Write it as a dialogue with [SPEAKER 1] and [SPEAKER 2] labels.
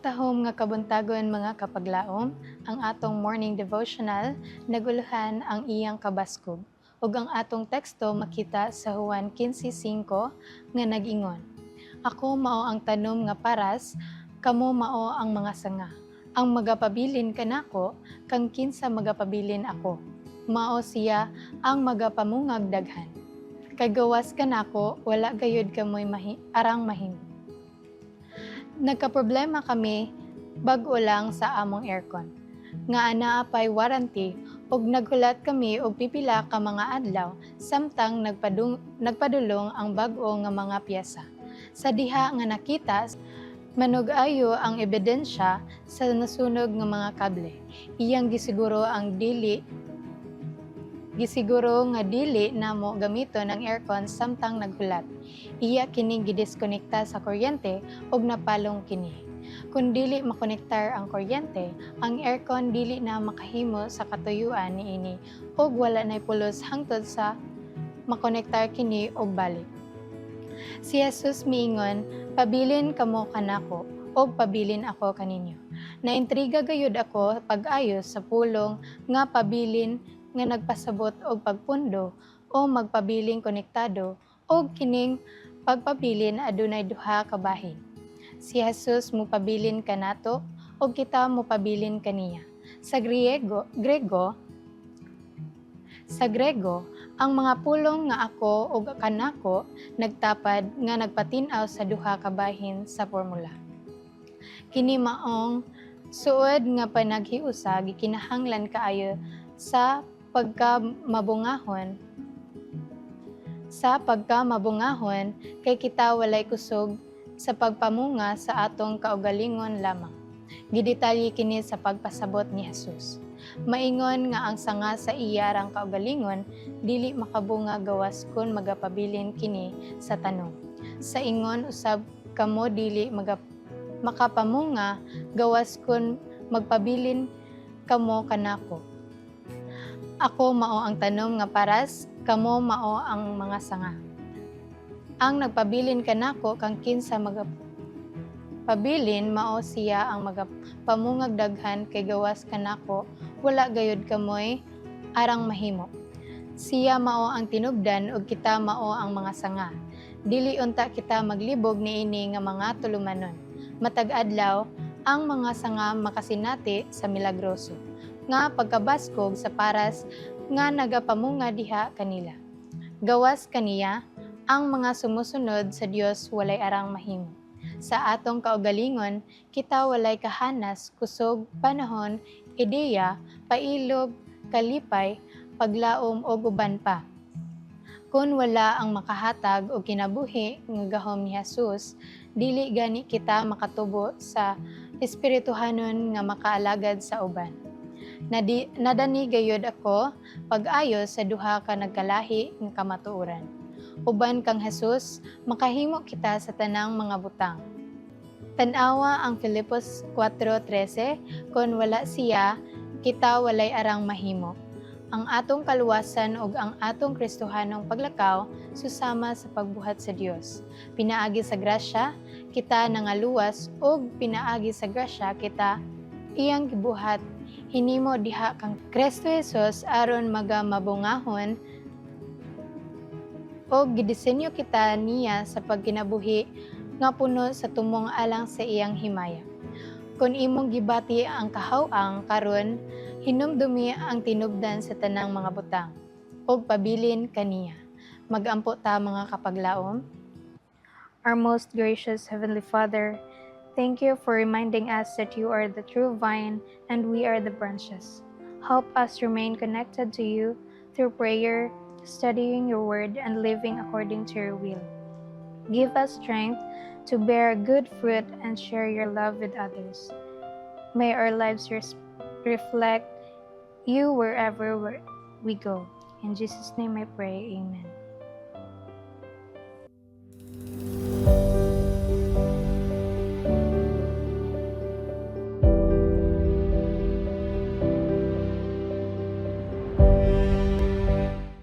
[SPEAKER 1] Matahom nga kabuntagon mga kapaglaom, ang atong morning devotional naguluhan ang iyang kabaskog, ug ang atong teksto makita sa Juan 15:5 nga nag-ingon, Ako mao ang tanom nga paras, kamo mao ang mga sanga. Ang magapabilin kanako, kang kinsa magapabilin ako. Mao siya ang magapamungag daghan. Kay gawas kanako, wala gayud kamoy arang mahimo. Nagkaproblema kami bag-o lang sa among aircon. Nga anaa pay warranty ug naghulat kami og pipila ka mga adlaw samtang nagpadulong ang bag-o nga mga piyesa. Sa diha nga nakita, manug-ayo ang ebidensya sa nasunog nga mga kable. Iyang gisiguro nga dili namo gamiton ang aircon samtang naghulat. Iya kining gidiskonekta sa kuryente ug napalong kini. Kung dili makonektar ang kuryente, ang aircon dili na makahimo sa katuyuan niini ug wala nay pulos hangtod sa makonektar kini og balik. Si Jesus miingon, pabilin kamo kanako ug pabilin ako kaninyo. Naintriga gayud ako pag-ayo sa pulong nga pabilin nga nagpasabot og pagpundo o magpabiling konektado o kining pagpabilin adunay duha ka bahin. Si Jesus mupabilin kanato o kita mupabilin kaniya. Sa Grego, ang mga pulong nga ako o kanako nagtapad nga nagpatin-aw sa duha ka bahin sa formula. Kini maong suod nga panaghiusa gikinahanglan kaayo sa pagkamabungahon kay kita walay kusog sa pagpamunga sa atong kaugalingon lamang. Gidetalye kini sa pagpasabot ni Jesus. Maingon nga ang sanga sa iyarang kaugalingon dili makabunga gawas kun magapabilin kini sa tanom. Sa ingon usab kamo dili makapamunga gawas kun magpabilin kamo kanako. Ako mao ang tanom nga paras, kamo mao ang mga sanga. Ang nagpabilin kanako kang kinsa magapabilin mao siya ang magapamungag daghan kay gawas kanako wala gayud kamoy arang mahimo. Siya mao ang tinubdan ug kita mao ang mga sanga. Dili unta kita maglibog niini nga mga tulumanon. Matag adlaw ang mga sanga makasinati sa milagroso nga pagkabaskog sa paras nga nagapamunga diha kanila. Gawas kaniya, ang mga sumusunod sa Dios walay arang mahimo. Sa atong kaugalingon, kita walay kahanas, kusog, panahon, ideya, pailog, kalipay, paglaom o uban pa. Kung wala ang makahatag o kinabuhi nga gahom ni Jesus, dili gani kita makatubo sa espirituhanon nga makaalagad sa uban. Nadani gayud ako pag-ayo sa duha ka nagkalahi nga kamatuoran. Uban kang Jesus, makahimo kita sa tanang mga butang. Tan-awa ang Filipos 4:13, kung wala siya, kita walay arang mahimo. Ang atong kaluwasan ug ang atong Kristohanong paglakaw susama sa pagbuhat sa Dios. Pinaagi sa grasya, kita nangaluwas ug pinaagi sa grasya kita iyang gibuhat hinimo diha kang Kristo Jesus aron magamabungahon o gidisenyo kita niya sa pagkinabuhi nga puno sa tumong alang sa iyang himaya. Kung imong gibati ang kahaw-ang karon, hinumdumi ang tinubdan sa tanang mga butang ug pabilin kaniya. Magampo ta mga kapaglaom. Our most gracious Heavenly Father, thank you for reminding us that you are the true vine and we are the branches. Help us remain connected to you through prayer, studying your word, and living according to your will. Give us strength to bear good fruit and share your love with others. May our lives reflect you wherever we go. In Jesus' name I pray, amen.